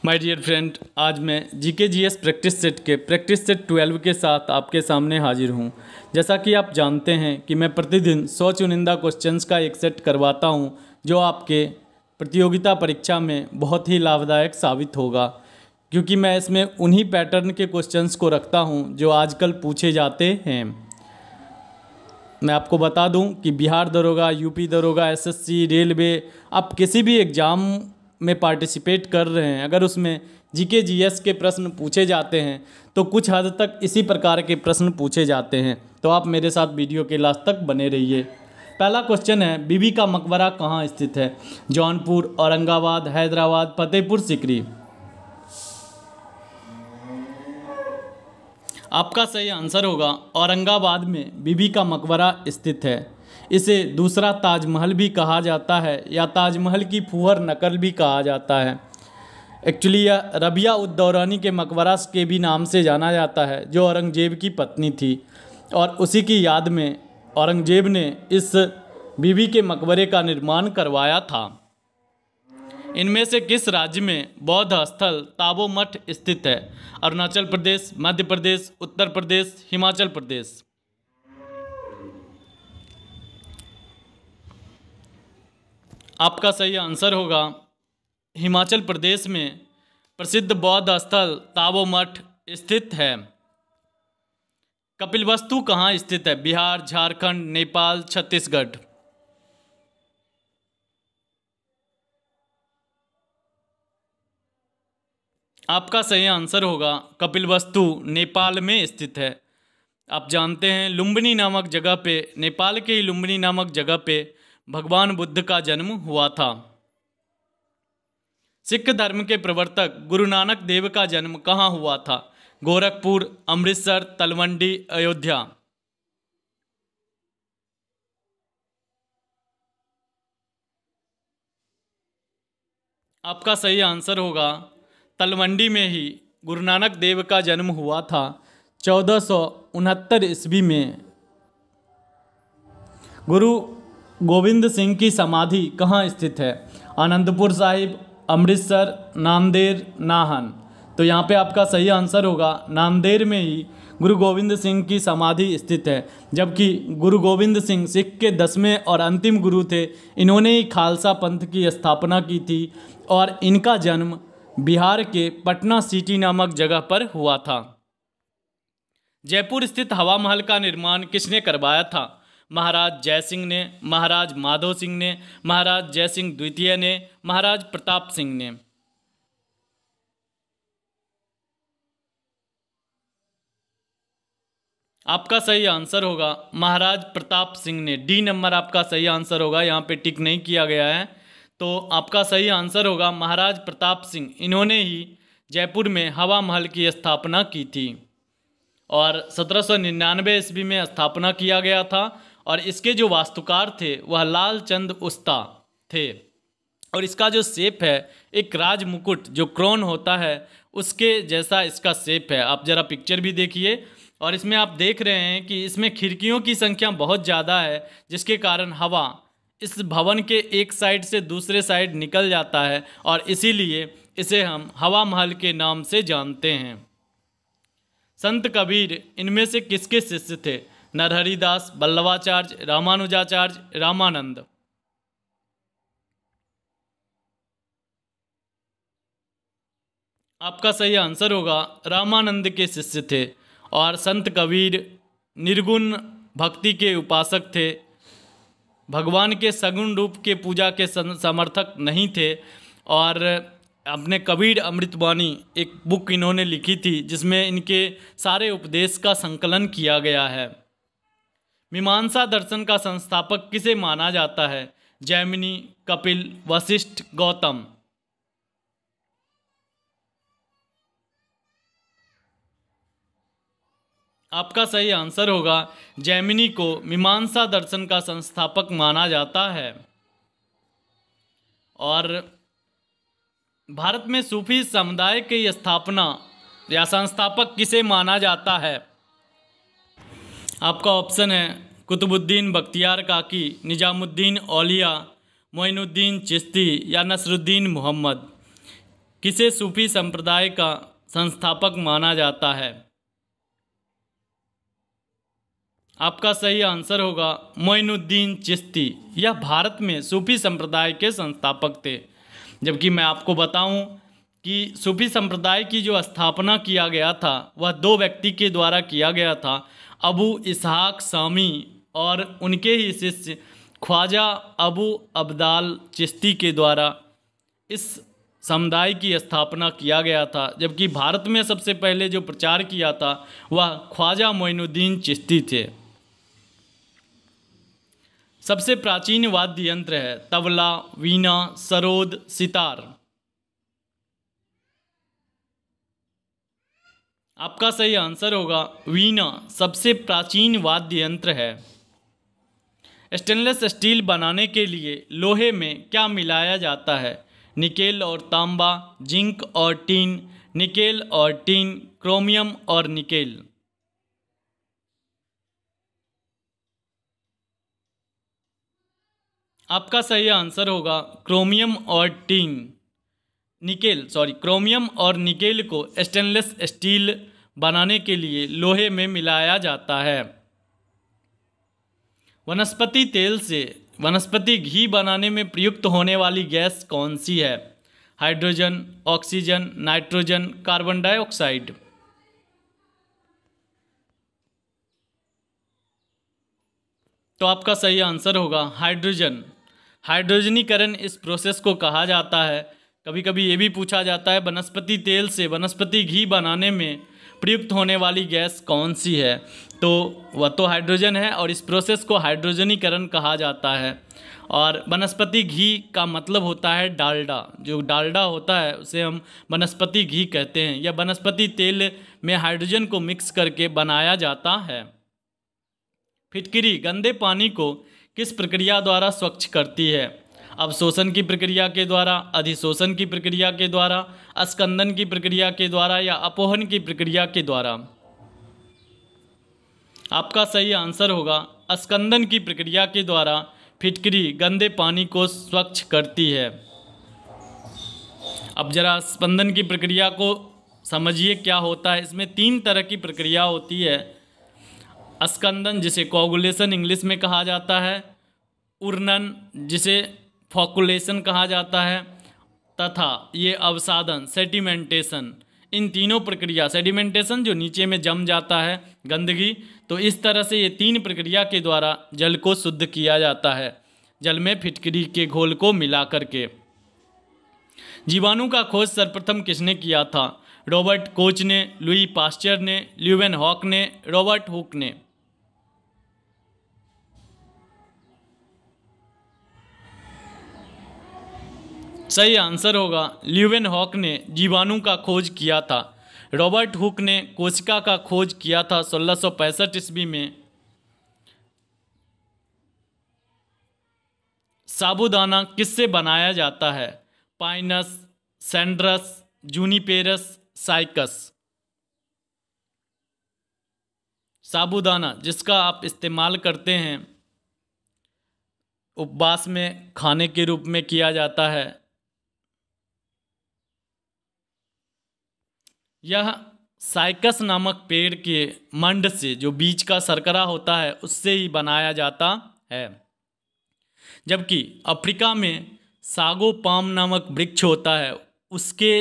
My dear friend, आज मैं GK GS practice set के प्रैक्टिस सेट 12 के साथ आपके सामने हाजिर हूं। जैसा कि आप जानते हैं कि मैं प्रतिदिन 100 चुनिंदा क्वेश्चंस का एक सेट करवाता हूं, जो आपके प्रतियोगिता परीक्षा में बहुत ही लाभदायक साबित होगा, क्योंकि मैं इसमें उन्हीं पैटर्न के क्वेश्चंस को रखता हूं जो आजकल पूछे जाते हैं। मैं आपको बता दूं कि बिहार दरोगा, यूपी दरोगा, एसएससी, रेलवे, आप किसी भी एग्ज़ाम में पार्टिसिपेट कर रहे हैं, अगर उसमें जीके जीएस के प्रश्न पूछे जाते हैं तो कुछ हद तक इसी प्रकार के प्रश्न पूछे जाते हैं। तो आप मेरे साथ वीडियो के लास्ट तक बने रहिए। पहला क्वेश्चन है, बीबी का मकबरा कहाँ स्थित है? जौनपुर, औरंगाबाद, हैदराबाद, फतेहपुर सीकरी। आपका सही आंसर होगा औरंगाबाद में बीबी का मकबरा स्थित है। इसे दूसरा ताजमहल भी कहा जाता है या ताजमहल की फूहर नकल भी कहा जाता है। एक्चुअली यह रबिया उद दौरानी के मकबरा के भी नाम से जाना जाता है, जो औरंगजेब की पत्नी थी, और उसी की याद में औरंगजेब ने इस बीबी के मकबरे का निर्माण करवाया था। इनमें से किस राज्य में बौद्ध स्थल ताबो मठ स्थित है? अरुणाचल प्रदेश, मध्य प्रदेश, उत्तर प्रदेश, हिमाचल प्रदेश। आपका सही आंसर होगा हिमाचल प्रदेश में प्रसिद्ध बौद्ध स्थल ताबो मठ स्थित है। कपिलवस्तु कहाँ स्थित है? बिहार, झारखंड, नेपाल, छत्तीसगढ़। आपका सही आंसर होगा कपिलवस्तु नेपाल में स्थित है। आप जानते हैं लुम्बिनी नामक जगह पे, नेपाल के ही लुम्बिनी नामक जगह पे भगवान बुद्ध का जन्म हुआ था। सिख धर्म के प्रवर्तक गुरु नानक देव का जन्म कहाँ हुआ था? गोरखपुर, अमृतसर, तलवंडी, अयोध्या। आपका सही आंसर होगा तलवंडी में ही गुरु नानक देव का जन्म हुआ था 1469 ईस्वी में। गुरु गोविंद सिंह की समाधि कहाँ स्थित है? आनंदपुर साहिब, अमृतसर, नांदेड़, नाहन। तो यहाँ पे आपका सही आंसर होगा नांदेड़ में ही गुरु गोविंद सिंह की समाधि स्थित है, जबकि गुरु गोविंद सिंह सिख के 10वें और अंतिम गुरु थे। इन्होंने ही खालसा पंथ की स्थापना की थी और इनका जन्म बिहार के पटना सिटी नामक जगह पर हुआ था। जयपुर स्थित हवा महल का निर्माण किसने करवाया था? महाराज जयसिंह ने, महाराज माधो सिंह ने, महाराज जयसिंह द्वितीय ने, महाराज प्रताप सिंह ने। आपका सही आंसर होगा महाराज प्रताप सिंह ने। डी नंबर आपका सही आंसर होगा, यहाँ पे टिक नहीं किया गया है। तो आपका सही आंसर होगा महाराज प्रताप सिंह। इन्होंने ही जयपुर में हवा महल की स्थापना की थी और 1799 ईस्वी में स्थापना किया गया था। और इसके जो वास्तुकार थे वह लाल चंद उस्ता थे। और इसका जो शेप है, एक राज मुकुट जो क्रोन होता है उसके जैसा इसका शेप है। आप ज़रा पिक्चर भी देखिए, और इसमें आप देख रहे हैं कि इसमें खिड़कियों की संख्या बहुत ज़्यादा है, जिसके कारण हवा इस भवन के एक साइड से दूसरे साइड निकल जाता है, और इसीलिए इसे हम हवा महल के नाम से जानते हैं। संत कबीर इनमें से किसके शिष्य थे? नरहरि दास, वल्लभाचार्य, रामानुजाचार्य, रामानंद। आपका सही आंसर होगा रामानंद के शिष्य थे। और संत कबीर निर्गुण भक्ति के उपासक थे, भगवान के सगुण रूप के पूजा के समर्थक नहीं थे। और अपने कबीर अमृतवाणी एक बुक इन्होंने लिखी थी, जिसमें इनके सारे उपदेश का संकलन किया गया है। मीमांसा दर्शन का संस्थापक किसे माना जाता है? जैमिनी, कपिल, वशिष्ठ, गौतम। आपका सही आंसर होगा जैमिनी को मीमांसा दर्शन का संस्थापक माना जाता है। और भारत में सूफी समुदाय की स्थापना या संस्थापक किसे माना जाता है? आपका ऑप्शन है कुतुबुद्दीन बख्तियार काकी, निजामुद्दीन औलिया, मोइनुद्दीन चिश्ती या नसरुद्दीन मोहम्मद। किसे सूफी संप्रदाय का संस्थापक माना जाता है? आपका सही आंसर होगा मोइनुद्दीन चिश्ती। यह भारत में सूफी संप्रदाय के संस्थापक थे। जबकि मैं आपको बताऊं कि सूफी संप्रदाय की जो स्थापना किया गया था वह दो व्यक्ति के द्वारा किया गया था, अबू इसहाक सामी और उनके ही शिष्य ख्वाजा अबू अब्दाल चिश्ती के द्वारा इस समुदाय की स्थापना किया गया था। जबकि भारत में सबसे पहले जो प्रचार किया था वह ख्वाजा मोइनुद्दीन चिश्ती थे। सबसे प्राचीन वाद्य यंत्र है तबला, वीणा, सरोद, सितार। आपका सही आंसर होगा वीणा सबसे प्राचीन वाद्य यंत्र है। स्टेनलेस स्टील बनाने के लिए लोहे में क्या मिलाया जाता है? निकेल और तांबा, जिंक और टीन, निकेल और टीन, क्रोमियम और निकेल। आपका सही आंसर होगा क्रोमियम और टीन, क्रोमियम और निकेल को स्टेनलेस स्टील बनाने के लिए लोहे में मिलाया जाता है। वनस्पति तेल से वनस्पति घी बनाने में प्रयुक्त होने वाली गैस कौन सी है? Hydrogen, oxygen, nitrogen, carbon dioxide. तो आपका सही आंसर होगा हाइड्रोजन। हाइड्रोजनीकरण इस प्रोसेस को कहा जाता है। कभी कभी ये भी पूछा जाता है वनस्पति तेल से वनस्पति घी बनाने में प्रयुक्त होने वाली गैस कौन सी है? तो वह तो हाइड्रोजन है और इस प्रोसेस को हाइड्रोजनीकरण कहा जाता है। और वनस्पति घी का मतलब होता है डालडा। जो डालडा होता है उसे हम वनस्पति घी कहते हैं। यह वनस्पति तेल में हाइड्रोजन को मिक्स करके बनाया जाता है। फिटकिरी गंदे पानी को किस प्रक्रिया द्वारा स्वच्छ करती है? अवशोषण की प्रक्रिया के द्वारा, अधिशोषण की प्रक्रिया के द्वारा, अस्कंदन की प्रक्रिया के द्वारा या अपोहन की प्रक्रिया के द्वारा। आपका सही आंसर होगा अस्कंदन की प्रक्रिया के द्वारा फिटकरी गंदे पानी को स्वच्छ करती है। अब जरा स्पंदन की प्रक्रिया को समझिए क्या होता है। इसमें 3 तरह की प्रक्रिया होती है। अस्कंदन जिसे कोगुलेशन इंग्लिश में कहा जाता है, उर्नन जिसे फॉकुलेशन कहा जाता है, तथा ये अवसादन सेडिमेंटेशन। इन तीनों प्रक्रिया, सेडिमेंटेशन जो नीचे में जम जाता है गंदगी, तो इस तरह से ये 3 प्रक्रिया के द्वारा जल को शुद्ध किया जाता है, जल में फिटकरी के घोल को मिला करके। जीवाणु का खोज सर्वप्रथम किसने किया था? रॉबर्ट कोच ने, लुई पास्चर ने, ल्यूवेनहॉक ने, रॉबर्ट हुक ने। सही आंसर होगा ल्यूवेनहॉक ने जीवाणु का खोज किया था। रॉबर्ट हुक ने कोशिका का खोज किया था 1665 ईस्वी में। साबूदाना किससे बनाया जाता है? Pinus, सैंड्रस, जूनिपेरस, cycas. साबूदाना जिसका आप इस्तेमाल करते हैं उपवास में खाने के रूप में किया जाता है, यह साइकस नामक पेड़ के मंड से, जो बीज का शर्करा होता है, उससे ही बनाया जाता है। जबकि अफ्रीका में सागो पाम नामक वृक्ष होता है, उसके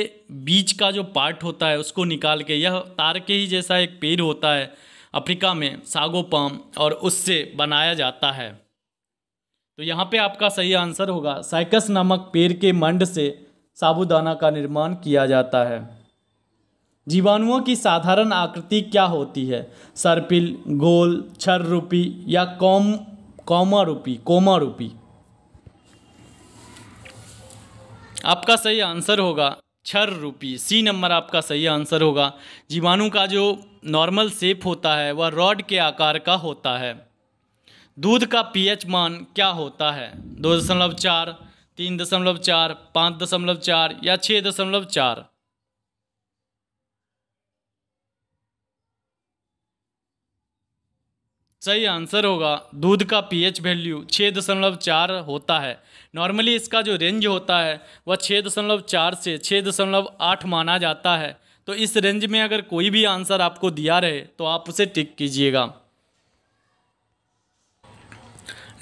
बीज का जो पार्ट होता है उसको निकाल के, यह तार के ही जैसा एक पेड़ होता है अफ्रीका में सागो पाम, और उससे बनाया जाता है। तो यहाँ पे आपका सही आंसर होगा साइकस नामक पेड़ के मंड से साबूदाना का निर्माण किया जाता है। जीवाणुओं की साधारण आकृति क्या होती है? सर्पिल, गोल, छर रूपी या कोमा रूपी। आपका सही आंसर होगा छर रूपी। सी नंबर आपका सही आंसर होगा। जीवाणु का जो नॉर्मल शेप होता है वह रॉड के आकार का होता है। दूध का पीएच मान क्या होता है? 2.4, 3.4, 5.4 या 6.4। सही आंसर होगा दूध का पीएच वैल्यू 6.4 होता है। नॉर्मली इसका जो रेंज होता है वह 6.4 से 6.8 माना जाता है। तो इस रेंज में अगर कोई भी आंसर आपको दिया रहे तो आप उसे टिक कीजिएगा।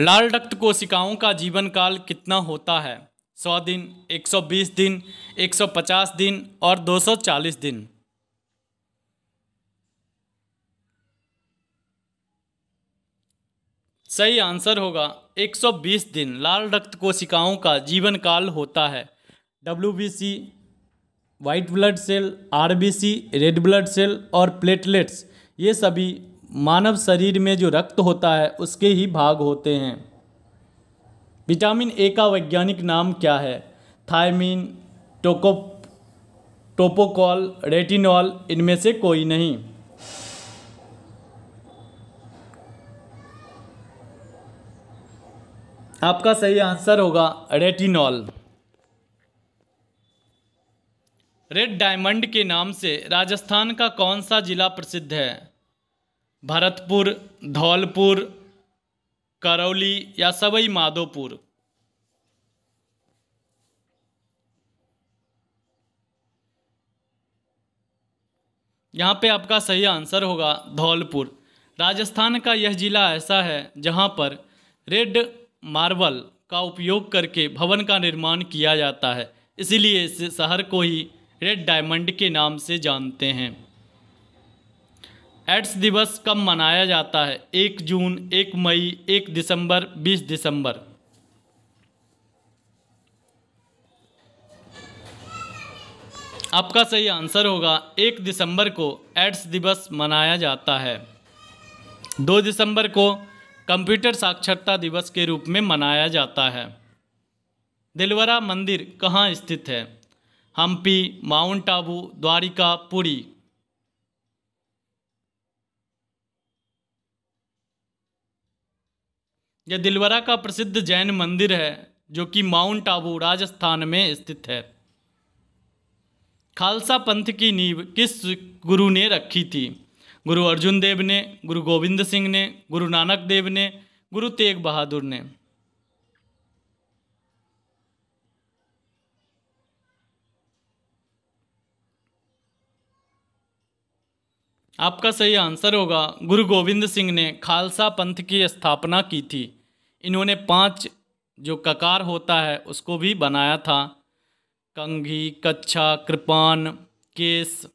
लाल रक्त कोशिकाओं का जीवन काल कितना होता है? 100 दिन, 120 दिन, 150 दिन और 240 दिन। सही आंसर होगा 120 दिन लाल रक्त कोशिकाओं का जीवन काल होता है। WBC, white blood cell, RBC, red blood cell और प्लेटलेट्स, ये सभी मानव शरीर में जो रक्त होता है उसके ही भाग होते हैं। विटामिन ए का वैज्ञानिक नाम क्या है? थायमीन, टोपोकॉल, रेटिनॉल, इनमें से कोई नहीं। आपका सही आंसर होगा रेटिनॉल। रेड डायमंड के नाम से राजस्थान का कौन सा जिला प्रसिद्ध है? भरतपुर, धौलपुर, करौली या सवाई माधोपुर। यहाँ पे आपका सही आंसर होगा धौलपुर। राजस्थान का यह जिला ऐसा है जहाँ पर रेड मार्बल का उपयोग करके भवन का निर्माण किया जाता है, इसीलिए इस शहर को ही रेड डायमंड के नाम से जानते हैं। एड्स दिवस कब मनाया जाता है? 1 जून, 1 मई, 1 दिसंबर, 20 दिसंबर। आपका सही आंसर होगा 1 दिसंबर को एड्स दिवस मनाया जाता है। 2 दिसंबर को कंप्यूटर साक्षरता दिवस के रूप में मनाया जाता है। दिलवरा मंदिर कहाँ स्थित है? हम्पी, माउंट आबू, द्वारिका, पुरी। यह दिलवरा का प्रसिद्ध जैन मंदिर है जो कि माउंट आबू राजस्थान में स्थित है। खालसा पंथ की नींव किस गुरु ने रखी थी? गुरु अर्जुन देव ने, गुरु गोविंद सिंह ने, गुरु नानक देव ने, गुरु तेग बहादुर ने। आपका सही आंसर होगा गुरु गोविंद सिंह ने खालसा पंथ की स्थापना की थी। इन्होंने 5 जो ककार होता है उसको भी बनाया था। कंघी, कच्छा, कृपान, केस,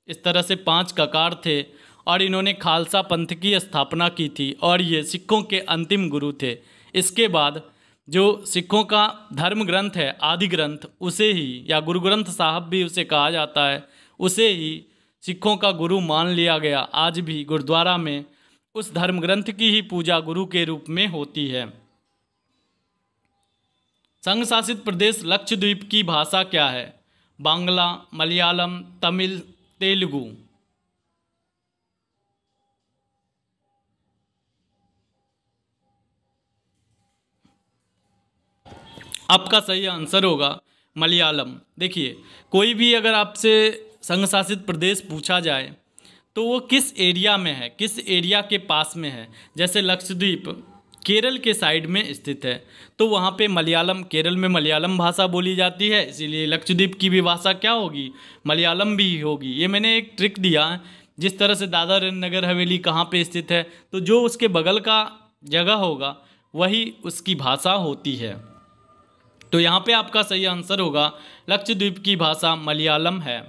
इस तरह से 5 ककार थे और इन्होंने खालसा पंथ की स्थापना की थी और ये सिखों के अंतिम गुरु थे। इसके बाद जो सिखों का धर्म ग्रंथ है, आदि ग्रंथ, उसे ही या गुरु ग्रंथ साहब भी उसे कहा जाता है, उसे ही सिखों का गुरु मान लिया गया। आज भी गुरुद्वारा में उस धर्म ग्रंथ की ही पूजा गुरु के रूप में होती है। संघ शासित प्रदेश लक्षद्वीप की भाषा क्या है? बांग्ला, मलयालम, तमिल, तेलुगु। आपका सही आंसर होगा मलयालम। देखिए, कोई भी अगर आपसे संघ शासित प्रदेश पूछा जाए तो वो किस एरिया में है, किस एरिया के पास में है। जैसे लक्षद्वीप केरल के साइड में स्थित है तो वहाँ पे मलयालम, केरल में मलयालम भाषा बोली जाती है, इसीलिए लक्षद्वीप की भी भाषा क्या होगी? मलयालम भी होगी। ये मैंने एक ट्रिक दिया है। जिस तरह से दादर नगर हवेली कहाँ पे स्थित है तो जो उसके बगल का जगह होगा वही उसकी भाषा होती है। तो यहाँ पे आपका सही आंसर होगा लक्षद्वीप की भाषा मलयालम है।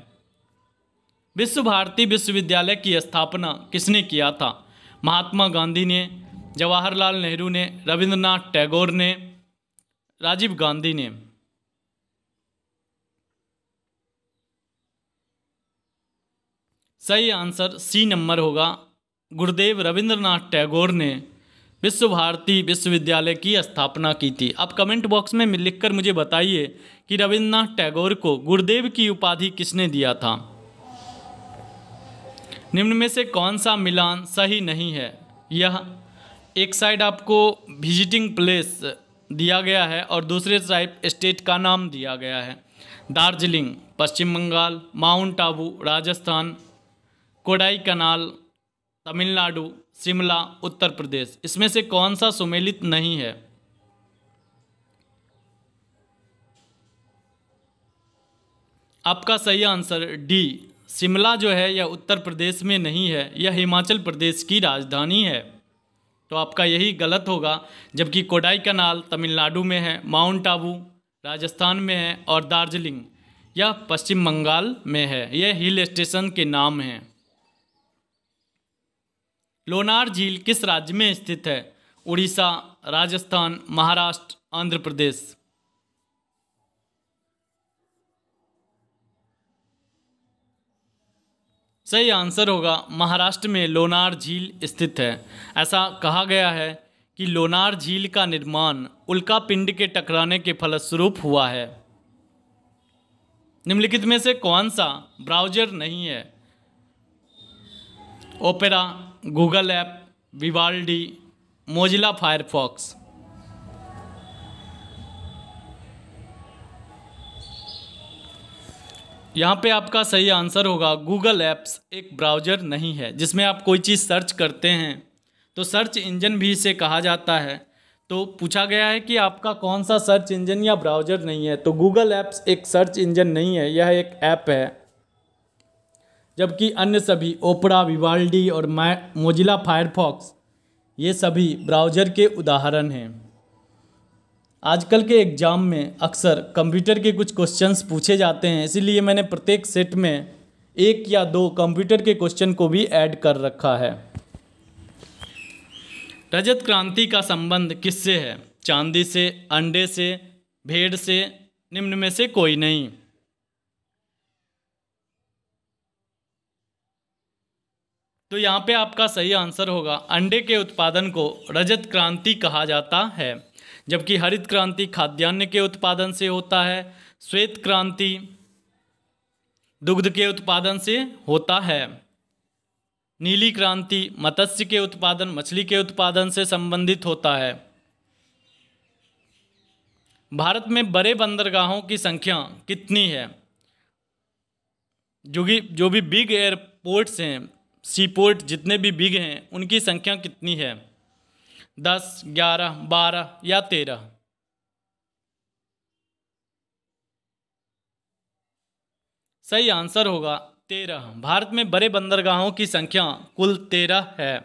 विश्व भारती विश्वविद्यालय की स्थापना किसने किया था? महात्मा गांधी ने, जवाहरलाल नेहरू ने, रविंद्रनाथ टैगोर ने, राजीव गांधी ने। सही आंसर सी नंबर होगा। गुरुदेव रविंद्रनाथ टैगोर ने विश्व भारती विश्वविद्यालय की स्थापना की थी। आप कमेंट बॉक्स में लिखकर मुझे बताइए कि रविंद्रनाथ टैगोर को गुरुदेव की उपाधि किसने दिया था। निम्न में से कौन सा मिलान सही नहीं है? यह एक साइड आपको विजिटिंग प्लेस दिया गया है और दूसरे साइड स्टेट का नाम दिया गया है। दार्जिलिंग पश्चिम बंगाल, माउंट आबू राजस्थान, कोडाई कनाल तमिलनाडु, शिमला, उत्तर प्रदेश। इसमें से कौन सा सुमेलित नहीं है? आपका सही आंसर डी, शिमला जो है यह उत्तर प्रदेश में नहीं है, यह हिमाचल प्रदेश की राजधानी है। तो आपका यही गलत होगा, जबकि कोडाईकनाल तमिलनाडु में है, माउंट आबू राजस्थान में है और दार्जिलिंग यह पश्चिम बंगाल में है। यह हिल स्टेशन के नाम हैं। लोनार झील किस राज्य में स्थित है? उड़ीसा, राजस्थान, महाराष्ट्र, आंध्र प्रदेश। सही आंसर होगा महाराष्ट्र में लोनार झील स्थित है। ऐसा कहा गया है कि लोनार झील का निर्माण उल्का पिंड के टकराने के फलस्वरूप हुआ है। निम्नलिखित में से कौन सा ब्राउज़र नहीं है? Opera, Google app, Vivaldi, Mozilla Firefox. यहाँ पे आपका सही आंसर होगा गूगल ऐप्स एक ब्राउज़र नहीं है। जिसमें आप कोई चीज़ सर्च करते हैं तो सर्च इंजन भी इसे कहा जाता है। तो पूछा गया है कि आपका कौन सा सर्च इंजन या ब्राउज़र नहीं है, तो गूगल ऐप्स एक सर्च इंजन नहीं है, यह एक ऐप है। जबकि अन्य सभी ओपेरा, विवाल्डी और मोजिला फायरफॉक्स ये सभी ब्राउज़र के उदाहरण हैं। आजकल के एग्ज़ाम में अक्सर कंप्यूटर के कुछ क्वेश्चंस पूछे जाते हैं, इसीलिए मैंने प्रत्येक सेट में 1 या 2 कंप्यूटर के क्वेश्चन को भी ऐड कर रखा है। रजत क्रांति का संबंध किससे है? चांदी से, अंडे से, भेड़ से, निम्न में से कोई नहीं। तो यहाँ पे आपका सही आंसर होगा अंडे के उत्पादन को रजत क्रांति कहा जाता है। जबकि हरित क्रांति खाद्यान्न के उत्पादन से होता है, श्वेत क्रांति दुग्ध के उत्पादन से होता है, नीली क्रांति मत्स्य के उत्पादन, मछली के उत्पादन से संबंधित होता है। भारत में बड़े बंदरगाहों की संख्या कितनी है? जो भी बिग एयरपोर्ट्स हैं, सीपोर्ट जितने भी बिग हैं, उनकी संख्या कितनी है? 10, 11, 12 या 13? सही आंसर होगा 13। भारत में बड़े बंदरगाहों की संख्या कुल 13 है।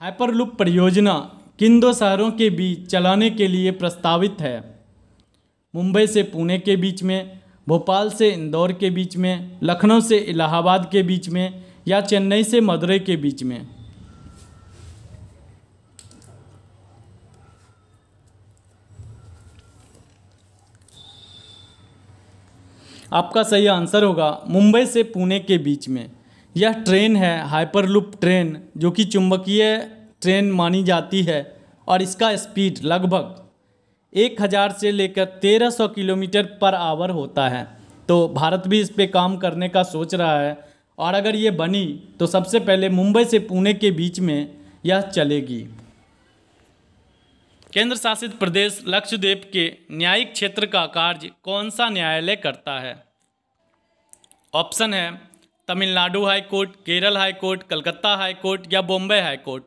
हाइपरलूप परियोजना किन 2 शहरों के बीच चलाने के लिए प्रस्तावित है? मुंबई से पुणे के बीच में, भोपाल से इंदौर के बीच में, लखनऊ से इलाहाबाद के बीच में या चेन्नई से मदुरई के बीच में? आपका सही आंसर होगा मुंबई से पुणे के बीच में। यह ट्रेन है हाइपरलूप ट्रेन, जो कि चुंबकीय ट्रेन मानी जाती है और इसका स्पीड लगभग 1000 से लेकर 1300 किलोमीटर पर आवर होता है। तो भारत भी इस पे काम करने का सोच रहा है और अगर ये बनी तो सबसे पहले मुंबई से पुणे के बीच में यह चलेगी। केंद्र शासित प्रदेश लक्षद्वीप के न्यायिक क्षेत्र का कार्य कौन सा न्यायालय करता है? ऑप्शन है Tamil Nadu high court, Kerala high court, Calcutta high court या बॉम्बे हाई कोर्ट।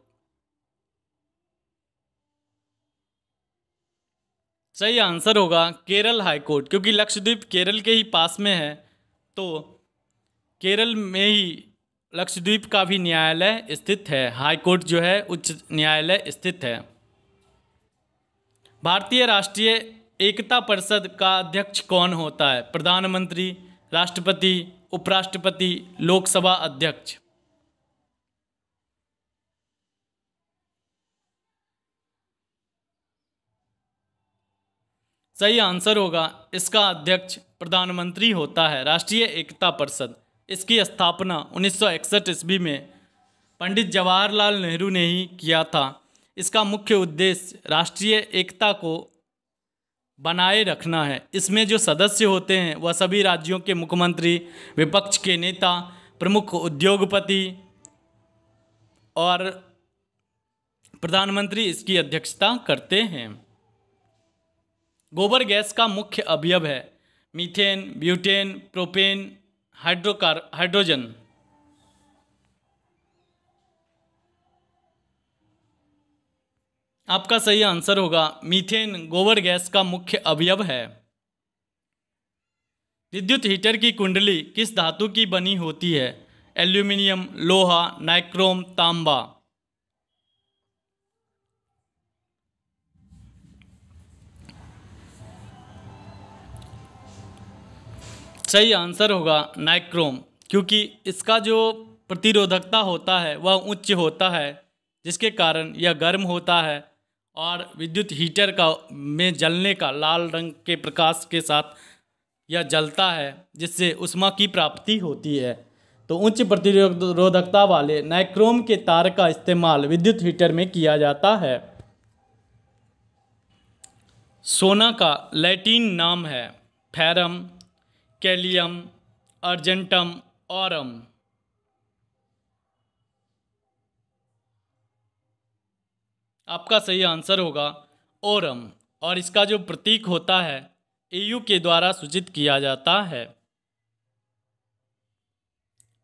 सही आंसर होगा केरल हाई कोर्ट, क्योंकि लक्षद्वीप केरल के ही पास में है, तो केरल में ही लक्षद्वीप का भी न्यायालय स्थित है। हाई कोर्ट जो है उच्च न्यायालय स्थित है। भारतीय राष्ट्रीय एकता परिषद का अध्यक्ष कौन होता है? प्रधानमंत्री, राष्ट्रपति, उपराष्ट्रपति, लोकसभा अध्यक्ष। सही आंसर होगा इसका अध्यक्ष प्रधानमंत्री होता है। राष्ट्रीय एकता परिषद, इसकी स्थापना 1961 ईस्वी में पंडित जवाहरलाल नेहरू ने ही किया था। इसका मुख्य उद्देश्य राष्ट्रीय एकता को बनाए रखना है। इसमें जो सदस्य होते हैं वह सभी राज्यों के मुख्यमंत्री, विपक्ष के नेता, प्रमुख उद्योगपति और प्रधानमंत्री इसकी अध्यक्षता करते हैं। गोबर गैस का मुख्य अवयव है मीथेन, ब्यूटेन, प्रोपेन, हाइड्रोजन। आपका सही आंसर होगा मीथेन गोबर गैस का मुख्य अवयव है। विद्युत हीटर की कुंडली किस धातु की बनी होती है? एल्यूमिनियम, लोहा, नाइक्रोम, तांबा। सही आंसर होगा नाइक्रोम, क्योंकि इसका जो प्रतिरोधकता होता है वह उच्च होता है, जिसके कारण यह गर्म होता है और विद्युत हीटर का में जलने का लाल रंग के प्रकाश के साथ यह जलता है, जिससे ऊष्मा की प्राप्ति होती है। तो उच्च प्रतिरोधकता वाले नाइक्रोम के तार का इस्तेमाल विद्युत हीटर में किया जाता है। सोना का लैटिन नाम है फेरम, कैलियम, अर्जेंटम, ऑरम। आपका सही आंसर होगा ओरम, और इसका जो प्रतीक होता है एयू के द्वारा सूचित किया जाता है।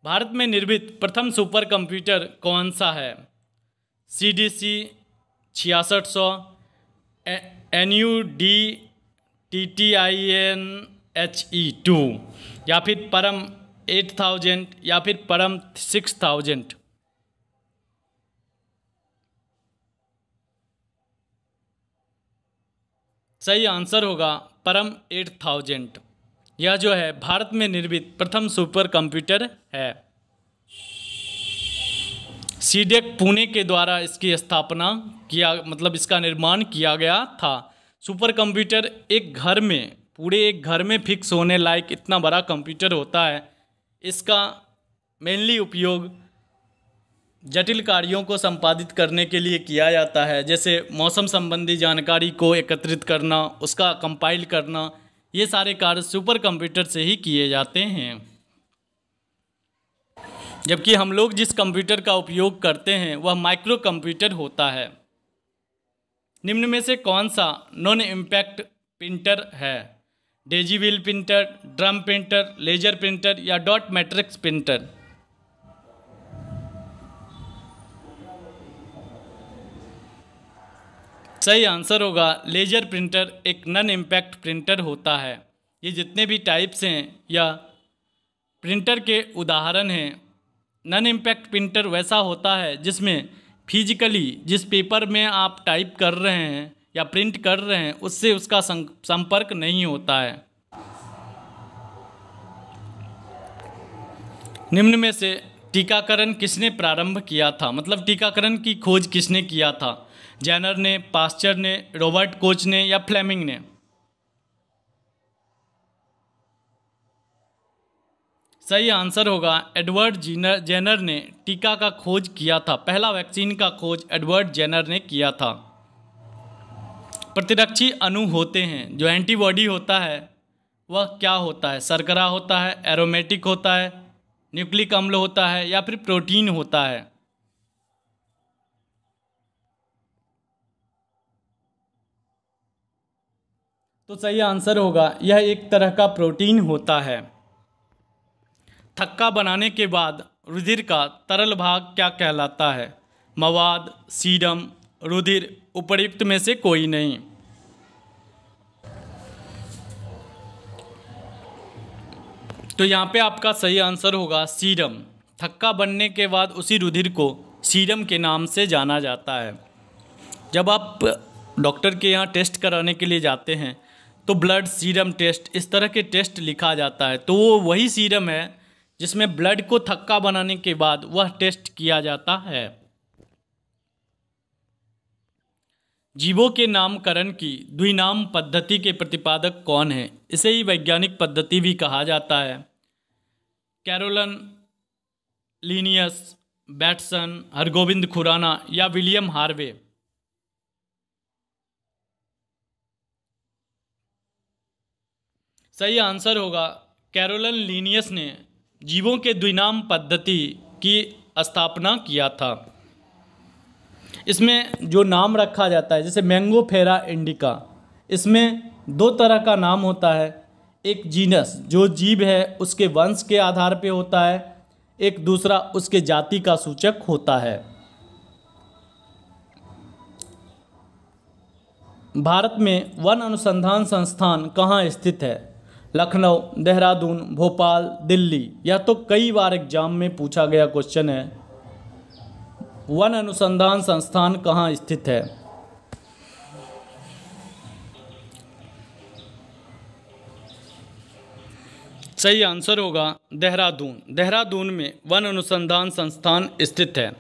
भारत में निर्मित प्रथम सुपर कंप्यूटर कौन सा है? CDC 6600, NUD TTIN HE2, या फिर परम 8000, या फिर परम 6000। सही आंसर होगा परम 8000। यह जो है भारत में निर्मित प्रथम सुपर कंप्यूटर है। सीडेक पुणे के द्वारा इसकी स्थापना किया, मतलब इसका निर्माण किया गया था। सुपर कंप्यूटर एक घर में, पूरे एक घर में फिक्स होने लायक इतना बड़ा कंप्यूटर होता है। इसका मेनली उपयोग जटिल कार्यों को संपादित करने के लिए किया जाता है, जैसे मौसम संबंधी जानकारी को एकत्रित करना, उसका कंपाइल करना, ये सारे कार्य सुपर कंप्यूटर से ही किए जाते हैं। जबकि हम लोग जिस कंप्यूटर का उपयोग करते हैं वह माइक्रो कंप्यूटर होता है। निम्न में से कौन सा नॉन इम्पैक्ट प्रिंटर है? Daisy wheel printer, drum printer, laser printer, या डॉट मैट्रिक्स प्रिंटर। सही आंसर होगा लेजर प्रिंटर एक नॉन इम्पैक्ट प्रिंटर होता है। ये जितने भी टाइप्स हैं या प्रिंटर के उदाहरण हैं। नॉन इम्पैक्ट प्रिंटर वैसा होता है जिसमें फिजिकली जिस पेपर में आप टाइप कर रहे हैं या प्रिंट कर रहे हैं उससे उसका संपर्क नहीं होता है। निम्न में से टीकाकरण किसने प्रारंभ किया था? मतलब टीकाकरण की खोज किसने किया था? जेनर ने, पास्चर ने, रॉबर्ट कोच ने, या फ्लेमिंग ने? सही आंसर होगा एडवर्ड जेनर ने टीका का खोज किया था। पहला वैक्सीन का खोज एडवर्ड जेनर ने किया था। प्रतिरक्षी अणु होते हैं, जो एंटीबॉडी होता है वह क्या होता है? शर्करा होता है, एरोमेटिक होता है, न्यूक्लिक अम्ल होता है, या फिर प्रोटीन होता है? तो सही आंसर होगा यह एक तरह का प्रोटीन होता है। थक्का बनाने के बाद रुधिर का तरल भाग क्या कहलाता है? मवाद, सीरम, रुधिर, उपर्युक्त में से कोई नहीं। तो यहाँ पे आपका सही आंसर होगा सीरम। थक्का बनने के बाद उसी रुधिर को सीरम के नाम से जाना जाता है। जब आप डॉक्टर के यहाँ टेस्ट कराने के लिए जाते हैं तो ब्लड सीरम टेस्ट, इस तरह के टेस्ट लिखा जाता है। तो वो वही सीरम है जिसमें ब्लड को थक्का बनाने के बाद वह टेस्ट किया जाता है। जीवों के नामकरण की द्विनाम पद्धति के प्रतिपादक कौन है? इसे ही वैज्ञानिक पद्धति भी कहा जाता है। कैरोलन लिनियस, बैटसन, हरगोविंद खुराना, या विलियम हार्वे? सही आंसर होगा कैरोलन लिनियस ने जीवों के द्विनाम पद्धति की स्थापना किया था। इसमें जो नाम रखा जाता है, जैसे मैंगोफेरा इंडिका, इसमें दो तरह का नाम होता है। एक जीनस जो जीव है उसके वंश के आधार पे होता है, एक दूसरा उसके जाति का सूचक होता है। भारत में वन अनुसंधान संस्थान कहाँ स्थित है? लखनऊ, देहरादून, भोपाल, दिल्ली। यह तो कई बार एग्जाम में पूछा गया क्वेश्चन है। वन अनुसंधान संस्थान कहाँ स्थित है? सही आंसर होगा देहरादून। देहरादून में वन अनुसंधान संस्थान स्थित है।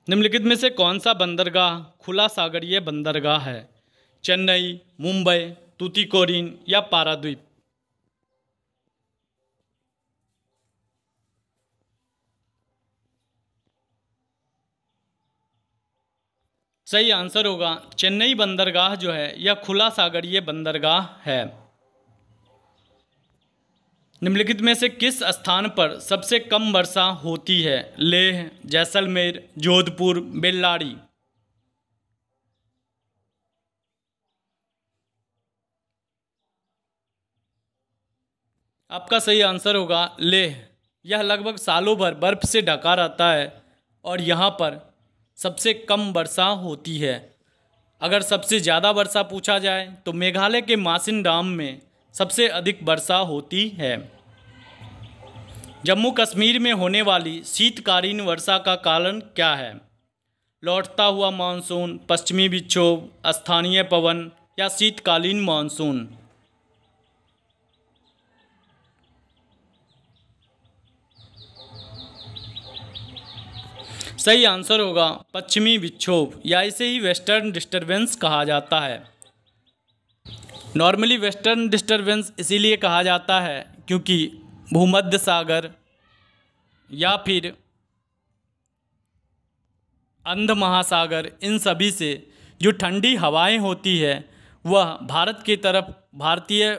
निम्नलिखित में से कौन सा बंदरगाह खुला सागरीय बंदरगाह है? चेन्नई, मुंबई, तूतीकोरिन या पारादीप? सही आंसर होगा चेन्नई बंदरगाह जो है यह खुला सागरीय बंदरगाह है। निम्नलिखित में से किस स्थान पर सबसे कम वर्षा होती है? लेह, जैसलमेर, जोधपुर, बेल्लारी? आपका सही आंसर होगा लेह। यह लगभग सालों भर बर्फ से ढका रहता है और यहाँ पर सबसे कम वर्षा होती है। अगर सबसे ज़्यादा वर्षा पूछा जाए तो मेघालय के मासिनराम में सबसे अधिक वर्षा होती है। जम्मू कश्मीर में होने वाली शीतकालीन वर्षा का कारण क्या है? लौटता हुआ मानसून, पश्चिमी विक्षोभ, स्थानीय पवन या शीतकालीन मानसून? सही आंसर होगा पश्चिमी विक्षोभ या इसे ही वेस्टर्न डिस्टरबेंस कहा जाता है। नॉर्मली वेस्टर्न डिस्टरबेंस इसीलिए कहा जाता है क्योंकि भूमध्य सागर या फिर अंध महासागर इन सभी से जो ठंडी हवाएं होती है वह भारत की तरफ, भारतीय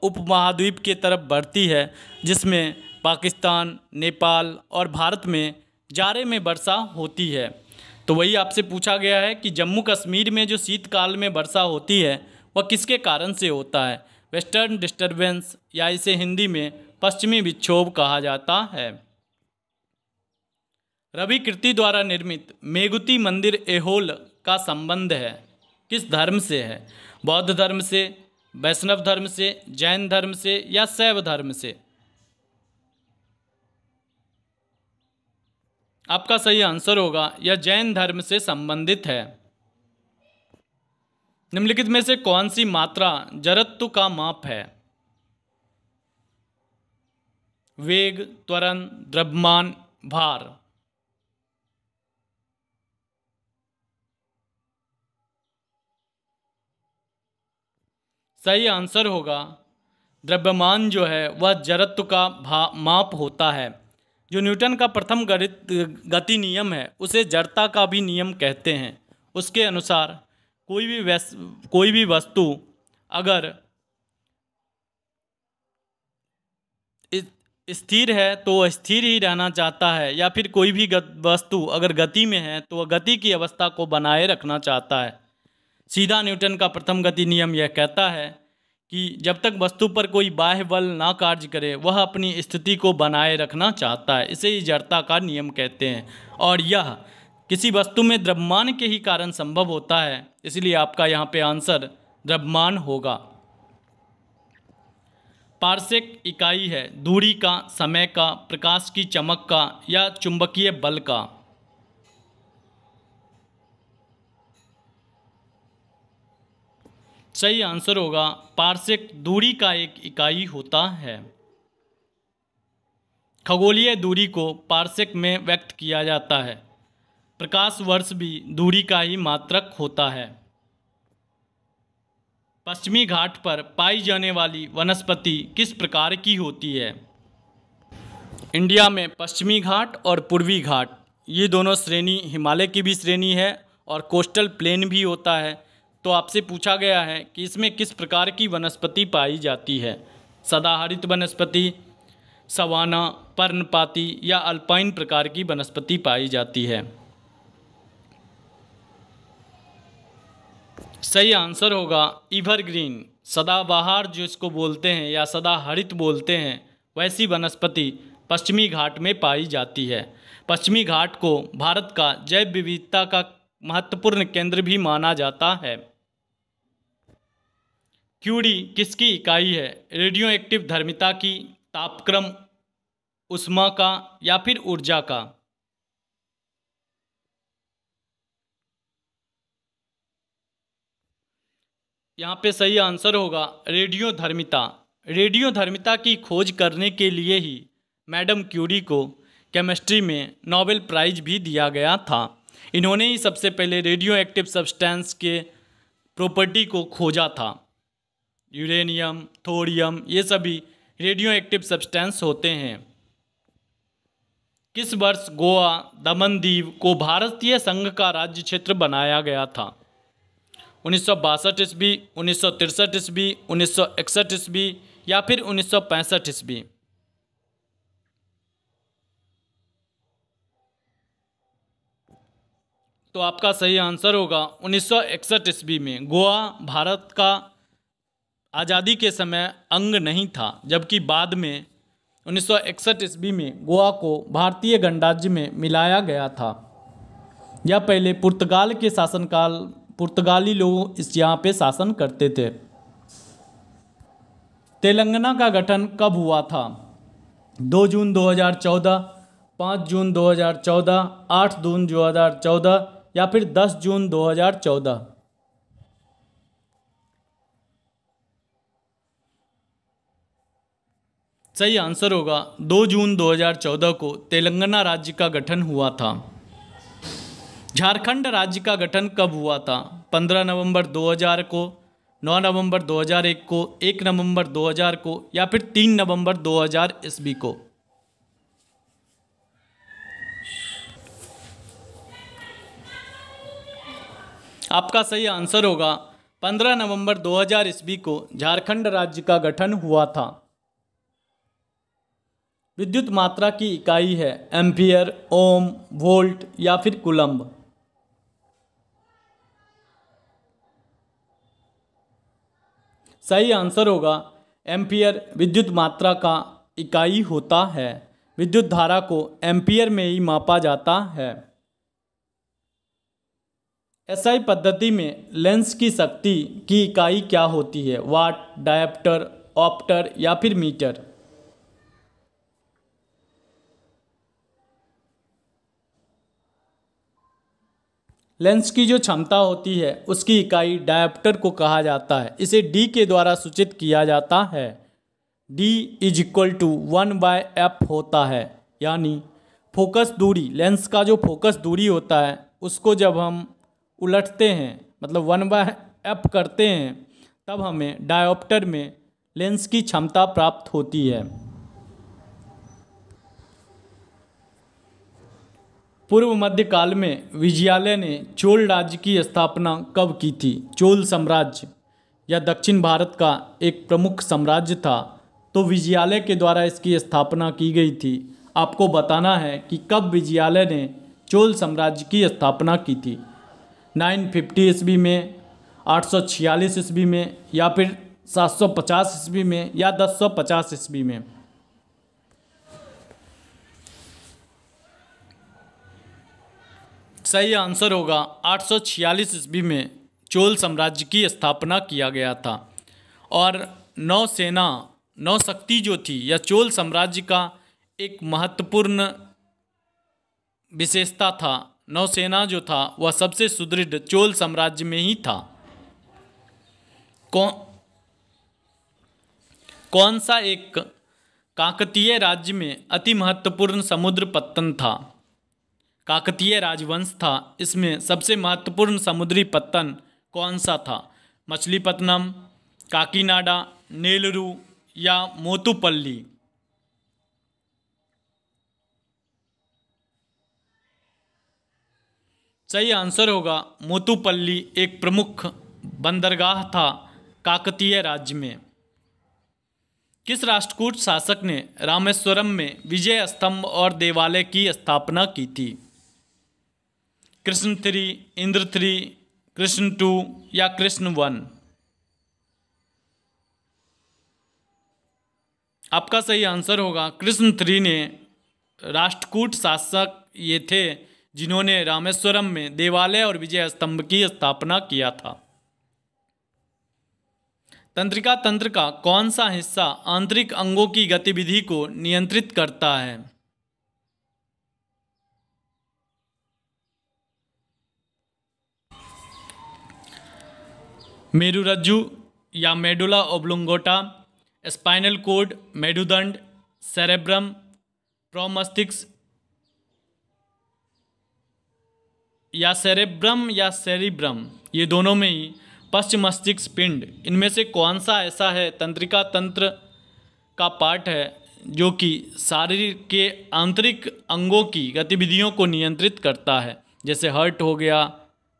उपमहाद्वीप की तरफ बढ़ती है, जिसमें पाकिस्तान, नेपाल और भारत में जाड़े में वर्षा होती है। तो वही आपसे पूछा गया है कि जम्मू कश्मीर में जो शीतकाल में वर्षा होती है वह किसके कारण से होता है? वेस्टर्न डिस्टरबेंस या इसे हिंदी में पश्चिमी विक्षोभ कहा जाता है। रवि कीर्ति द्वारा निर्मित मेगुती मंदिर ऐहोल का संबंध है किस धर्म से है? बौद्ध धर्म से, वैष्णव धर्म से, जैन धर्म से या शैव धर्म से? आपका सही आंसर होगा यह जैन धर्म से संबंधित है। निम्नलिखित में से कौन सी मात्रा जड़त्व का माप है? वेग, त्वरण, द्रव्यमान, भार? सही आंसर होगा द्रव्यमान जो है वह जड़त्व का माप होता है। जो न्यूटन का प्रथम गति नियम है उसे जड़ता का भी नियम कहते हैं। उसके अनुसार कोई भी वस्तु अगर स्थिर है तो वह स्थिर ही रहना चाहता है, या फिर कोई भी वस्तु अगर गति में है तो वह गति की अवस्था को बनाए रखना चाहता है। सीधा न्यूटन का प्रथम गति नियम यह कहता है कि जब तक वस्तु पर कोई बाह्य बल ना कार्य करे वह अपनी स्थिति को बनाए रखना चाहता है। इसे ही जड़ता का नियम कहते हैं और यह किसी वस्तु में द्रव्यमान के ही कारण संभव होता है। इसलिए आपका यहाँ पे आंसर द्रव्यमान होगा। पारसेक इकाई है दूरी का, समय का, प्रकाश की चमक का या चुंबकीय बल का? सही आंसर होगा पारसेक दूरी का एक इकाई होता है। खगोलीय दूरी को पारसेक में व्यक्त किया जाता है। प्रकाश वर्ष भी दूरी का ही मात्रक होता है। पश्चिमी घाट पर पाई जाने वाली वनस्पति किस प्रकार की होती है? इंडिया में पश्चिमी घाट और पूर्वी घाट ये दोनों श्रेणी हिमालय की भी श्रेणी है और कोस्टल प्लेन भी होता है। तो आपसे पूछा गया है कि इसमें किस प्रकार की वनस्पति पाई जाती है? सदाहरित वनस्पति, सवाना, पर्णपाती या अल्पाइन प्रकार की वनस्पति पाई जाती है। सही आंसर होगा एवरग्रीन। सदाबहार जो इसको बोलते हैं या सदाहरित बोलते हैं, वैसी वनस्पति पश्चिमी घाट में पाई जाती है। पश्चिमी घाट को भारत का जैव विविधता का महत्वपूर्ण केंद्र भी माना जाता है। क्यूरी किसकी इकाई है? रेडियो एक्टिव धर्मिता की, तापक्रम, ऊष्मा का या फिर ऊर्जा का? यहाँ पे सही आंसर होगा रेडियो धर्मिता। रेडियो धर्मिता की खोज करने के लिए ही मैडम क्यूरी को केमिस्ट्री में नोबेल प्राइज भी दिया गया था। इन्होंने ही सबसे पहले रेडियो एक्टिव सब्सटेंस के प्रॉपर्टी को खोजा था। यूरेनियम, थोरियम, ये सभी रेडियो एक्टिव सब्सटेंस होते हैं। किस वर्ष गोवा, दमन दीव को भारतीय संघ का राज्य क्षेत्र बनाया गया था? 1962 ईस्वी, 1963 ईस्वी, 1961 ईस्वी या फिर 1965 ईस्वी? तो आपका सही आंसर होगा 1961 ईस्वी में। गोवा भारत का आज़ादी के समय अंग नहीं था, जबकि बाद में 1961 ईस्वी में गोवा को भारतीय गणराज्य में मिलाया गया था। यह पहले पुर्तगाल के शासनकाल, पुर्तगाली लोग इस यहाँ पे शासन करते थे। तेलंगाना का गठन कब हुआ था? 2 जून 2014, 5 जून 2014, 8 जून 2014 या फिर 10 जून 2014? सही आंसर होगा 2 जून 2014 को तेलंगाना राज्य का गठन हुआ था। झारखंड राज्य का गठन कब हुआ था? 15 नवंबर 2000 को, 9 नवंबर 2001 को, 1 नवंबर 2000 को या फिर 3 नवंबर 2000 ईस्वी को? आपका सही आंसर होगा 15 नवंबर 2000 ईस्वी को झारखंड राज्य का गठन हुआ था। विद्युत मात्रा की इकाई है एम्पियर, ओम, वोल्ट या फिर कूलम्ब? सही आंसर होगा एम्पियर विद्युत मात्रा का इकाई होता है। विद्युत धारा को एम्पियर में ही मापा जाता है। एसआई पद्धति में लेंस की शक्ति की इकाई क्या होती है? वाट, डायप्टर, ऑप्टर या फिर मीटर? लेंस की जो क्षमता होती है उसकी इकाई डायप्टर को कहा जाता है। इसे डी के द्वारा सूचित किया जाता है। D = 1/f होता है, यानी फोकस दूरी, लेंस का जो फोकस दूरी होता है उसको जब हम उलटते हैं, मतलब 1/f करते हैं, तब हमें डायोप्टर में लेंस की क्षमता प्राप्त होती है। पूर्व मध्यकाल में विजयालय ने चोल राज्य की स्थापना कब की थी? चोल साम्राज्य या दक्षिण भारत का एक प्रमुख साम्राज्य था, तो विजयालय के द्वारा इसकी स्थापना की गई थी। आपको बताना है कि कब विजयालय ने चोल साम्राज्य की स्थापना की थी। 950 ईस्वी में, 846 ईस्वी में या फिर 750 ईस्वी में या 1050 ईस्वी में? सही आंसर होगा 846 ईस्वी में चोल साम्राज्य की स्थापना किया गया था। और नौसेना, नौशक्ति जो थी, यह चोल साम्राज्य का एक महत्वपूर्ण विशेषता था। नौसेना जो था वह सबसे सुदृढ़ चोल साम्राज्य में ही था। कौन सा एक काकतीय राज्य में अति महत्वपूर्ण समुद्र पत्तन था? काकतीय राजवंश था, इसमें सबसे महत्वपूर्ण समुद्री पत्तन कौन सा था? मछलीपत्तनम, काकीनाडा, नेलरू या मोतुपल्ली? सही आंसर होगा मोतुपल्ली एक प्रमुख बंदरगाह था काकतीय राज्य में। किस राष्ट्रकूट शासक ने रामेश्वरम में विजय स्तंभ और देवालय की स्थापना की थी? कृष्ण III, इंद्र III, कृष्ण 2 या कृष्ण 1? आपका सही आंसर होगा कृष्ण 3 ने राष्ट्रकूट शासक ये थे जिन्होंने रामेश्वरम में देवालय और विजय स्तंभ की स्थापना किया था। तंत्रिका तंत्र का कौन सा हिस्सा आंतरिक अंगों की गतिविधि को नियंत्रित करता है? मेरुरज्जु या मेडुला ओब्लुंगोटा, स्पाइनल कोड, मेरुदंड, सेरेब्रम, प्रोमस्तिष्क या सेरेब्रम या सेरिब्रम, ये दोनों में ही पश्च मस्तिष्क पिंड, इनमें से कौन सा ऐसा है तंत्रिका तंत्र का पार्ट है जो कि शरीर के आंतरिक अंगों की गतिविधियों को नियंत्रित करता है? जैसे हार्ट हो गया,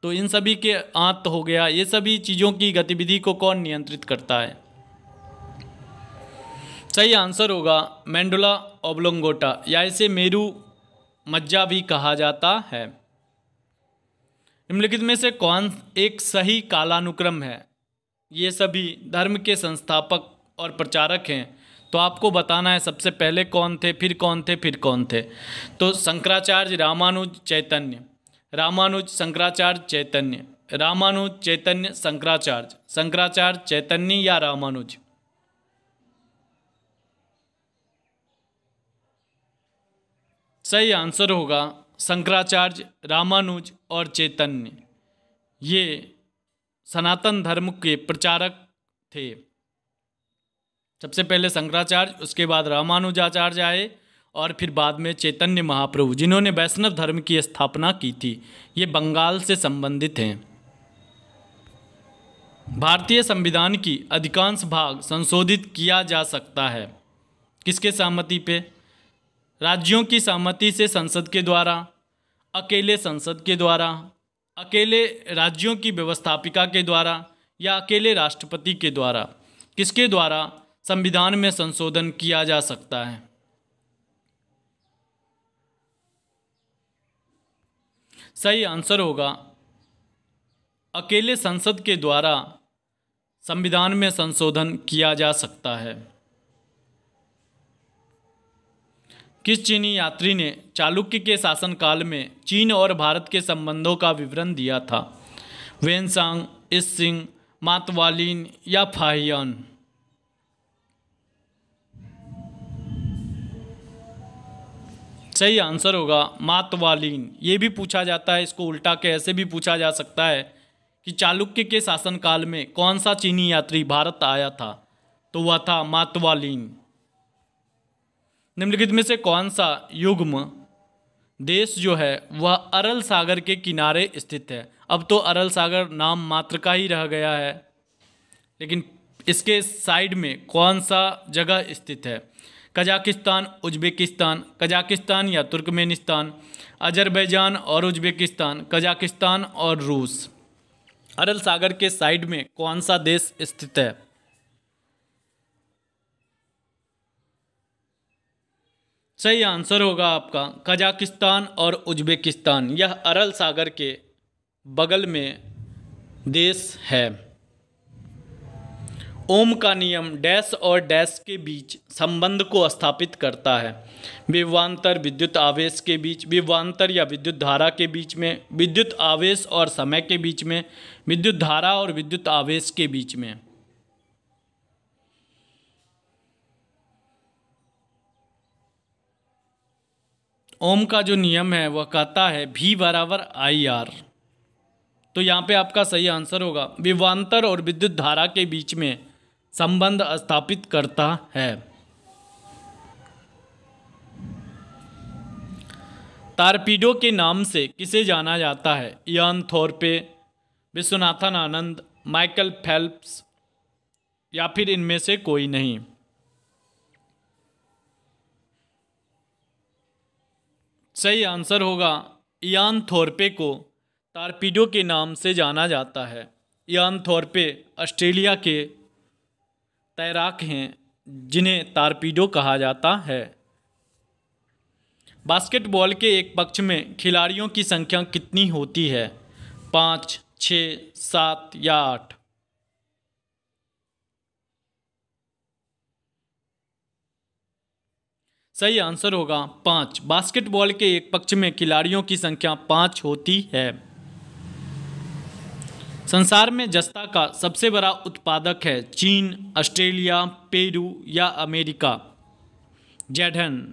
तो इन सभी के आंत हो गया, ये सभी चीज़ों की गतिविधि को कौन नियंत्रित करता है? सही आंसर होगा मेडुला ओब्लोंगोटा, या इसे मेरु मज्जा भी कहा जाता है। निम्नलिखित में से कौन एक सही कालानुक्रम है? ये सभी धर्म के संस्थापक और प्रचारक हैं, तो आपको बताना है सबसे पहले कौन थे, फिर कौन थे, फिर कौन थे। तो शंकराचार्य, रामानुज, चैतन्य, रामानुज, शंकराचार्य, चैतन्य, रामानुज, चैतन्य, शंकराचार्य, शंकराचार्य, चैतन्य या रामानुज? सही आंसर होगा शंकराचार्य, रामानुज और चैतन्य, ये सनातन धर्म के प्रचारक थे। सबसे पहले शंकराचार्य, उसके बाद रामानुजाचार्य आए और फिर बाद में चैतन्य महाप्रभु, जिन्होंने वैष्णव धर्म की स्थापना की थी। ये बंगाल से संबंधित हैं। भारतीय संविधान की अधिकांश भाग संशोधित किया जा सकता है किसके सहमति पे? राज्यों की सहमति से, संसद के द्वारा, अकेले संसद के द्वारा, अकेले राज्यों की व्यवस्थापिका के द्वारा या अकेले राष्ट्रपति के द्वारा? किसके द्वारा संविधान में संशोधन किया जा सकता है? सही आंसर होगा अकेले संसद के द्वारा संविधान में संशोधन किया जा सकता है। किस चीनी यात्री ने चालुक्य के शासनकाल में चीन और भारत के संबंधों का विवरण दिया था? वेनसांग, इसिंग, मातवालिन या फाहियान? सही आंसर होगा मातवालिन। ये भी पूछा जाता है, इसको उल्टा के ऐसे भी पूछा जा सकता है कि चालुक्य के शासनकाल में कौन सा चीनी यात्री भारत आया था? तो वह था मातवालिन। निम्नलिखित में से कौन सा युग्म देश जो है वह अरल सागर के किनारे स्थित है? अब तो अरल सागर नाम मात्र का ही रह गया है, लेकिन इसके साइड में कौन सा जगह स्थित है? कजाकिस्तान, उज्बेकिस्तान, कजाकिस्तान या तुर्कमेनिस्तान, अजरबैजान और उज्बेकिस्तान, कजाकिस्तान और रूस? अरल सागर के साइड में कौन सा देश स्थित है? सही आंसर होगा आपका कजाकिस्तान और उज्बेकिस्तान। यह अरल सागर के बगल में देश है। ओम का नियम डैश और डैश के बीच संबंध को स्थापित करता है? विभवांतर विद्युत आवेश के बीच, विभवांतर या विद्युत धारा के बीच में, विद्युत आवेश और समय के बीच में, विद्युत धारा और विद्युत आवेश के बीच में? ओम का जो नियम है वह कहता है V बराबर IR। तो यहाँ पे आपका सही आंसर होगा विभवांतर और विद्युत धारा के बीच में संबंध स्थापित करता है। टारपीडो के नाम से किसे जाना जाता है? Ian थॉर्पे, Viswanathan Anand, Michael Phelps या फिर इनमें से कोई नहीं? सही आंसर होगा इयान थॉर्पे को टारपीडो के नाम से जाना जाता है। इयान थॉर्पे ऑस्ट्रेलिया के तैराक हैं जिन्हें टारपीडो कहा जाता है। बास्केटबॉल के एक पक्ष में खिलाड़ियों की संख्या कितनी होती है? 5, 6, 7 या 8? सही आंसर होगा 5। बास्केटबॉल के एक पक्ष में खिलाड़ियों की संख्या 5 होती है। संसार में जस्ता का सबसे बड़ा उत्पादक है चीन, ऑस्ट्रेलिया, पेरू या अमेरिका? जेडन,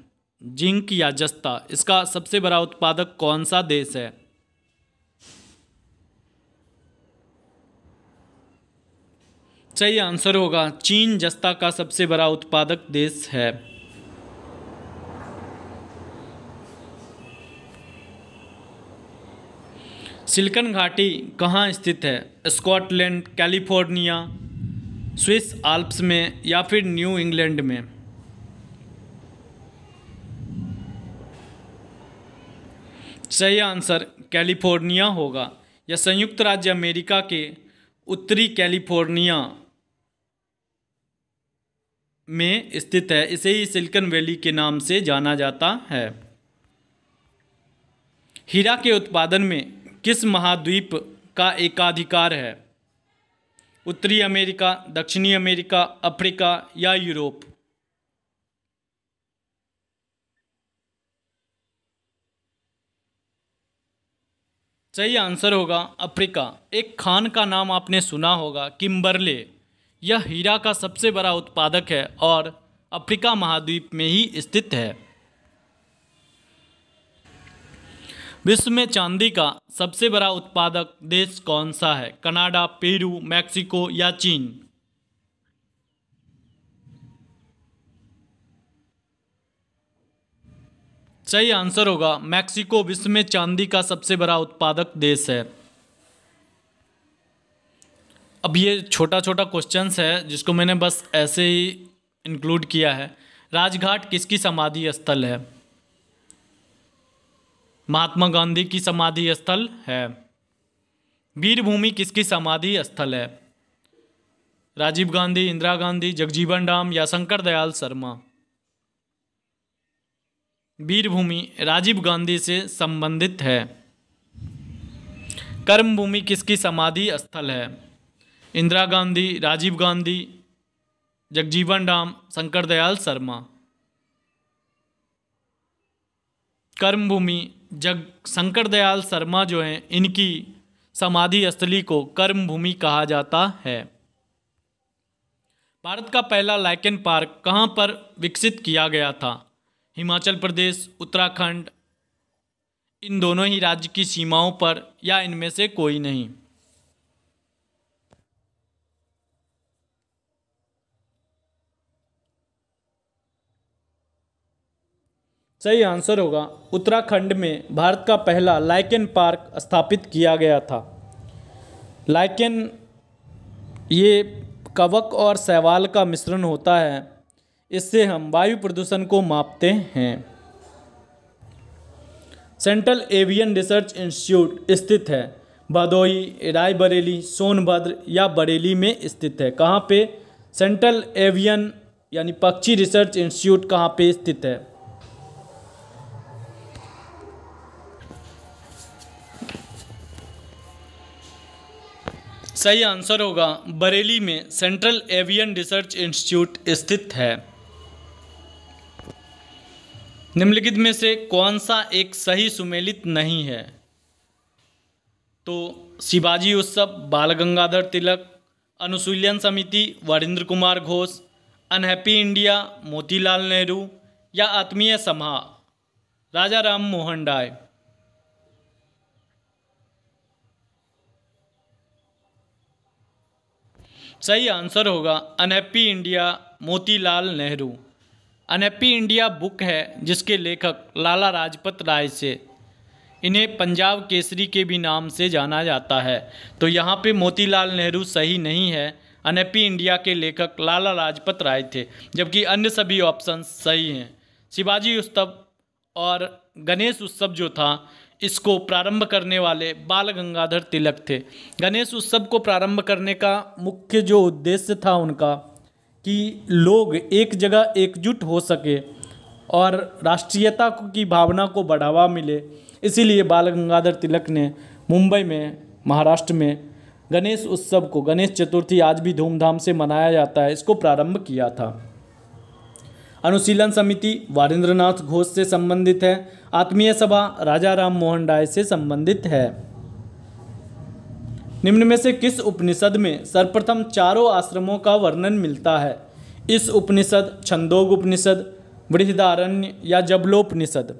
जिंक या जस्ता, इसका सबसे बड़ा उत्पादक कौन सा देश है? सही आंसर होगा चीन जस्ता का सबसे बड़ा उत्पादक देश है। सिलिकन घाटी कहाँ स्थित है? स्कॉटलैंड, कैलिफोर्निया, स्विस आल्प्स में या फिर न्यू इंग्लैंड में? सही आंसर कैलिफोर्निया होगा। यह संयुक्त राज्य अमेरिका के उत्तरी कैलिफोर्निया में स्थित है। इसे ही सिलिकन वैली के नाम से जाना जाता है। हीरा के उत्पादन में किस महाद्वीप का एकाधिकार है? उत्तरी अमेरिका, दक्षिणी अमेरिका, अफ्रीका या यूरोप? सही आंसर होगा अफ्रीका। एक खान का नाम आपने सुना होगा, किम्बरले। यह हीरा का सबसे बड़ा उत्पादक है और अफ्रीका महाद्वीप में ही स्थित है। विश्व में चांदी का सबसे बड़ा उत्पादक देश कौन सा है? कनाडा, पेरू, मैक्सिको या चीन? सही आंसर होगा मैक्सिको विश्व में चांदी का सबसे बड़ा उत्पादक देश है। अब ये छोटा छोटा क्वेश्चंस है जिसको मैंने बस ऐसे ही इंक्लूड किया है। राजघाट किसकी समाधि स्थल है? महात्मा गांधी की समाधि स्थल है। वीरभूमि किसकी समाधि स्थल है? राजीव गांधी, इंदिरा गांधी, जगजीवन राम या शंकर दयाल शर्मा? वीरभूमि राजीव गांधी से संबंधित है। कर्मभूमि किसकी समाधि स्थल है? इंदिरा गांधी, राजीव गांधी, जगजीवन राम, शंकर दयाल शर्मा? कर्मभूमि शंकर दयाल शर्मा जो हैं इनकी समाधि स्थली को कर्मभूमि कहा जाता है। भारत का पहला लाइकेन पार्क कहाँ पर विकसित किया गया था? हिमाचल प्रदेश, उत्तराखंड, इन दोनों ही राज्य की सीमाओं पर या इनमें से कोई नहीं? सही आंसर होगा उत्तराखंड में भारत का पहला लाइकेन पार्क स्थापित किया गया था। लाइकेन ये कवक और शैवाल का मिश्रण होता है। इससे हम वायु प्रदूषण को मापते हैं। सेंट्रल एवियन रिसर्च इंस्टीट्यूट स्थित है भदोही, रायबरेली, सोनभद्र या बरेली में स्थित है? कहाँ पे सेंट्रल एवियन यानी पक्षी रिसर्च इंस्टीट्यूट कहाँ पे स्थित है? सही आंसर होगा बरेली में सेंट्रल एवियन रिसर्च इंस्टीट्यूट स्थित है। निम्नलिखित में से कौन सा एक सही सुमेलित नहीं है? तो शिवाजी उत्सव, बाल गंगाधर तिलक, अनुशीलन समिति, वरिंद्र कुमार घोष, अनहैप्पी इंडिया, मोतीलाल नेहरू या आत्मीय सभा, राजा राम मोहन राय? सही आंसर होगा unhappy India, Motilal Nehru. Unhappy India book है जिसके लेखक लाला लाजपत राय से। इन्हें पंजाब केसरी के भी नाम से जाना जाता है। तो यहाँ पे मोतीलाल नेहरू सही नहीं है। अनहैप्पी इंडिया के लेखक लाला लाजपत राय थे, जबकि अन्य सभी ऑप्शन सही हैं। शिवाजी उत्सव और गणेश उत्सव जो था इसको प्रारंभ करने वाले बाल गंगाधर तिलक थे। गणेश उत्सव को प्रारंभ करने का मुख्य जो उद्देश्य था उनका कि लोग एक जगह एकजुट हो सके और राष्ट्रीयता की भावना को बढ़ावा मिले, इसीलिए बाल गंगाधर तिलक ने मुंबई में महाराष्ट्र में गणेश उत्सव को, गणेश चतुर्थी आज भी धूमधाम से मनाया जाता है, इसको प्रारंभ किया था। अनुशीलन समिति वारिंद्रनाथ घोष से संबंधित है। आत्मीय सभा राजा राम मोहन राय से संबंधित है। निम्न में से किस उपनिषद में सर्वप्रथम चारों आश्रमों का वर्णन मिलता है? इस उपनिषद, छंदोग उपनिषद, बृहदारण्य या जबलोपनिषद?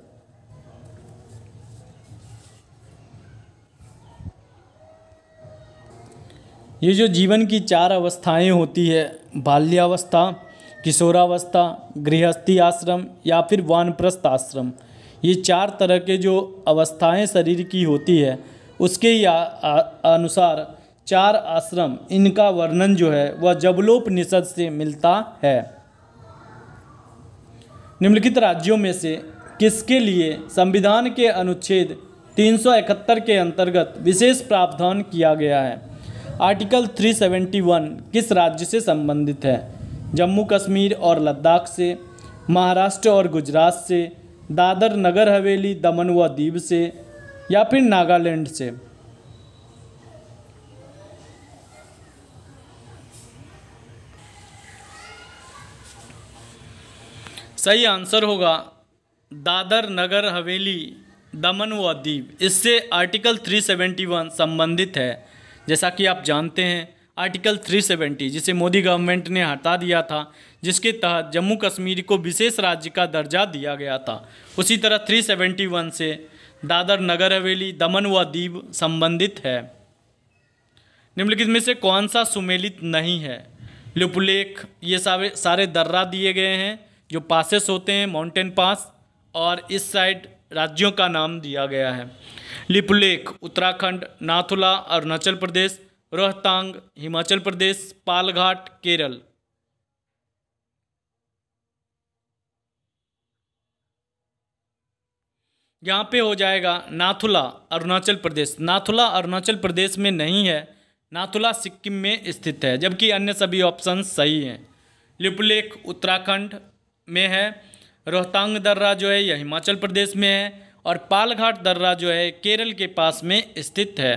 ये जो जीवन की चार अवस्थाएं होती है, बाल्यावस्था, किशोरावस्था, गृहस्थी आश्रम या फिर वानप्रस्थ आश्रम, ये चार तरह के जो अवस्थाएं शरीर की होती है उसके अनुसार चार आश्रम, इनका वर्णन जो है वह जबलोपनिषद से मिलता है। निम्नलिखित राज्यों में से किसके लिए संविधान के अनुच्छेद 371 के अंतर्गत विशेष प्रावधान किया गया है? आर्टिकल 371 किस राज्य से संबंधित है? जम्मू कश्मीर और लद्दाख से, महाराष्ट्र और गुजरात से, दादर नगर हवेली दमन व दीव से या फिर नागालैंड से? सही आंसर होगा दादर नगर हवेली दमन व दीव। इससे आर्टिकल 371 संबंधित है। जैसा कि आप जानते हैं आर्टिकल 370 जिसे मोदी गवर्नमेंट ने हटा दिया था, जिसके तहत जम्मू कश्मीर को विशेष राज्य का दर्जा दिया गया था, उसी तरह 371 से दादर नगर हवेली दमन व दीव संबंधित है। निम्नलिखित में से कौन सा सुमेलित नहीं है? लिपुलेख, ये सारे दर्रा दिए गए हैं जो पासेस होते हैं, माउंटेन पास, और इस साइड राज्यों का नाम दिया गया है। लिपुलेख उत्तराखंड, नाथुला अरुणाचल प्रदेश, रोहतांग हिमाचल प्रदेश, पालघाट केरल। यहाँ पे हो जाएगा नाथुला अरुणाचल प्रदेश। नाथुला अरुणाचल प्रदेश में नहीं है, नाथुला सिक्किम में स्थित है, जबकि अन्य सभी ऑप्शन सही हैं। लिपुलेख उत्तराखंड में है, रोहतांग दर्रा जो है यह हिमाचल प्रदेश में है, और पालघाट दर्रा जो है केरल के पास में स्थित है।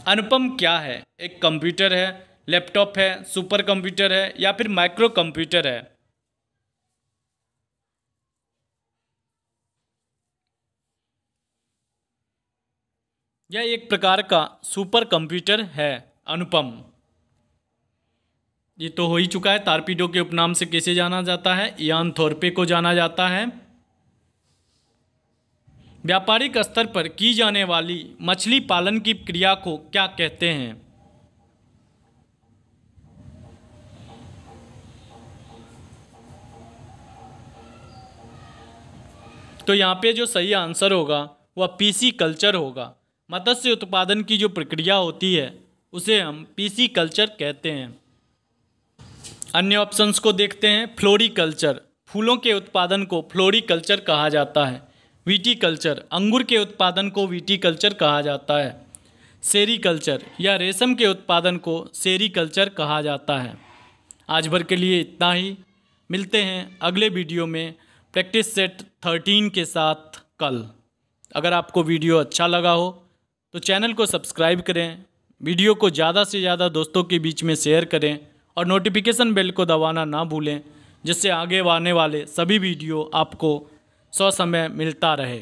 अनुपम क्या है? एक कंप्यूटर है, लैपटॉप है, सुपर कंप्यूटर है या फिर माइक्रो कंप्यूटर है? यह एक प्रकार का सुपर कंप्यूटर है अनुपम। ये तो हो ही चुका है। टारपीडो के उपनाम से किसे जाना जाता है? इयान थोरपे को जाना जाता है। व्यापारिक स्तर पर की जाने वाली मछली पालन की क्रिया को क्या कहते हैं? तो यहाँ पे जो सही आंसर होगा वह पीसी कल्चर होगा। मत्स्य उत्पादन की जो प्रक्रिया होती है उसे हम पीसी कल्चर कहते हैं। अन्य ऑप्शंस को देखते हैं। फ्लोरीकल्चर, फूलों के उत्पादन को फ्लोरीकल्चर कहा जाता है। विटीकल्चर, अंगूर के उत्पादन को विटीकल्चर कहा जाता है। सेरीकल्चर या रेशम के उत्पादन को सेरीकल्चर कहा जाता है। आज भर के लिए इतना ही। मिलते हैं अगले वीडियो में प्रैक्टिस सेट 13 के साथ कल। अगर आपको वीडियो अच्छा लगा हो तो चैनल को सब्सक्राइब करें, वीडियो को ज़्यादा से ज़्यादा दोस्तों के बीच में शेयर करें और नोटिफिकेशन बेल को दबाना ना भूलें, जिससे आगे आने वाले सभी वीडियो आपको ससमय मिलता रहे।